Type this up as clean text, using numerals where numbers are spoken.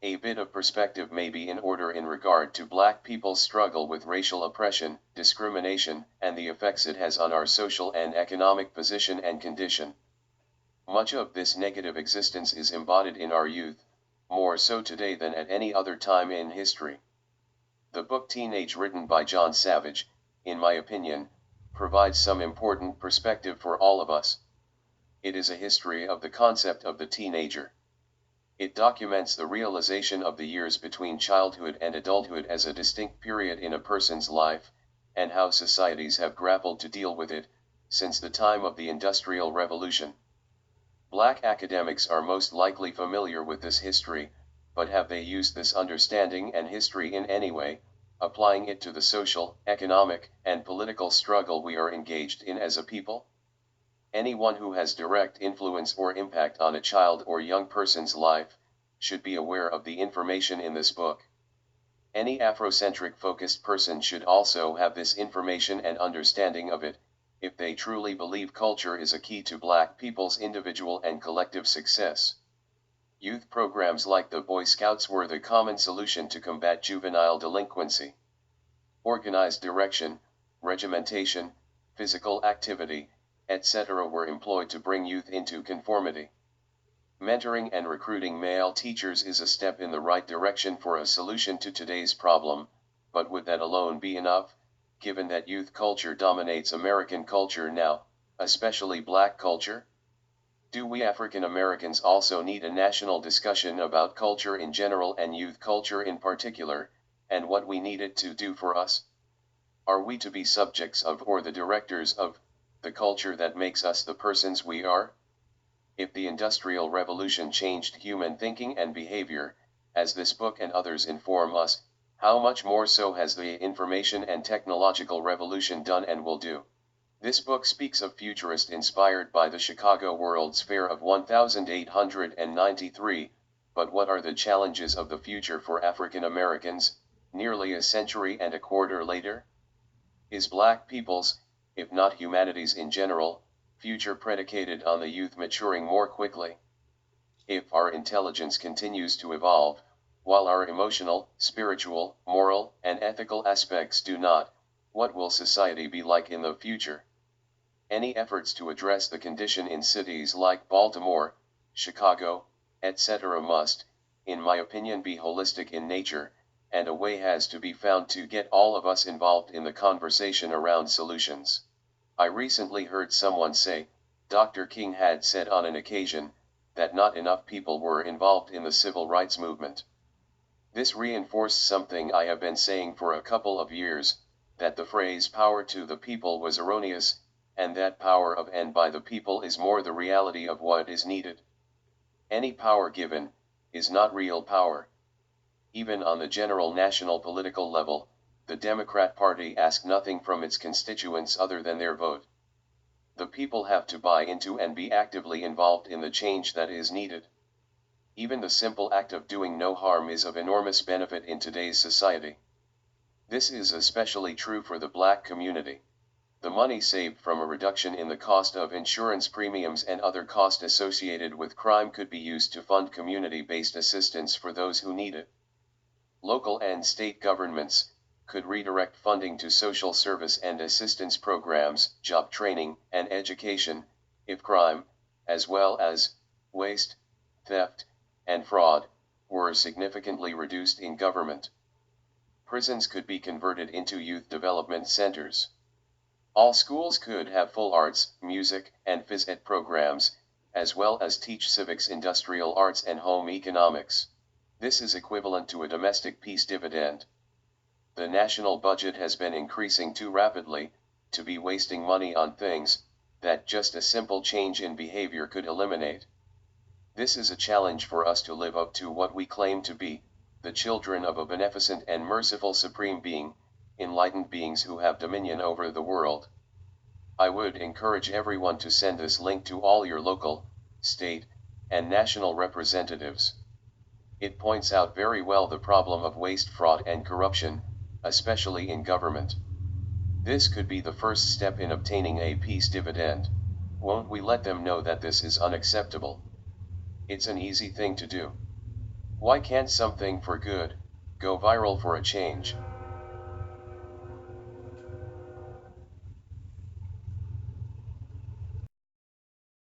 A bit of perspective may be in order in regard to black people's struggle with racial oppression, discrimination, and the effects it has on our social and economic position and condition. Much of this negative existence is embodied in our youth, more so today than at any other time in history. The book Teenage, written by John Savage, in my opinion, provides some important perspective for all of us. It is a history of the concept of the teenager. It documents the realization of the years between childhood and adulthood as a distinct period in a person's life, and how societies have grappled to deal with it, since the time of the Industrial Revolution. Black academics are most likely familiar with this history, but have they used this understanding and history in any way, applying it to the social, economic, and political struggle we are engaged in as a people? Anyone who has direct influence or impact on a child or young person's life should be aware of the information in this book. Any Afrocentric focused person should also have this information and understanding of it, if they truly believe culture is a key to black people's individual and collective success. Youth programs like the Boy Scouts were the common solution to combat juvenile delinquency. Organized direction, regimentation, physical activity, etc. were employed to bring youth into conformity. Mentoring and recruiting male teachers is a step in the right direction for a solution to today's problem, but would that alone be enough, given that youth culture dominates American culture now, especially black culture? Do we African Americans also need a national discussion about culture in general and youth culture in particular, and what we need it to do for us? Are we to be subjects of or the directors of the culture that makes us the persons we are? If the Industrial Revolution changed human thinking and behavior, as this book and others inform us, how much more so has the information and technological revolution done and will do? This book speaks of futurists inspired by the Chicago World's Fair of 1893, but what are the challenges of the future for African Americans, nearly a century and a quarter later? Is black people's, if not humanity's in general, future predicated on the youth maturing more quickly? If our intelligence continues to evolve, while our emotional, spiritual, moral, and ethical aspects do not, what will society be like in the future? Any efforts to address the condition in cities like Baltimore, Chicago, etc. must, in my opinion, be holistic in nature, and a way has to be found to get all of us involved in the conversation around solutions. I recently heard someone say, Dr. King had said on an occasion, that not enough people were involved in the civil rights movement. This reinforced something I have been saying for a couple of years, that the phrase power to the people was erroneous, and that power of and by the people is more the reality of what is needed. Any power given, is not real power. Even on the general national political level, the Democrat Party asks nothing from its constituents other than their vote. The people have to buy into and be actively involved in the change that is needed. Even the simple act of doing no harm is of enormous benefit in today's society. This is especially true for the black community. The money saved from a reduction in the cost of insurance premiums and other costs associated with crime could be used to fund community-based assistance for those who need it. Local and state governments could redirect funding to social service and assistance programs, job training, and education, if crime, as well as waste, theft, and fraud, were significantly reduced in government. Prisons could be converted into youth development centers. All schools could have full arts, music, and phys ed programs, as well as teach civics, industrial arts, and home economics. This is equivalent to a domestic peace dividend. The national budget has been increasing too rapidly to be wasting money on things that just a simple change in behavior could eliminate. This is a challenge for us to live up to what we claim to be, the children of a beneficent and merciful supreme being, enlightened beings who have dominion over the world. I would encourage everyone to send this link to all your local, state, and national representatives. It points out very well the problem of waste, fraud, and corruption, especially in government. This could be the first step in obtaining a peace dividend. Won't we let them know that this is unacceptable? It's an easy thing to do. Why can't something for good go viral for a change?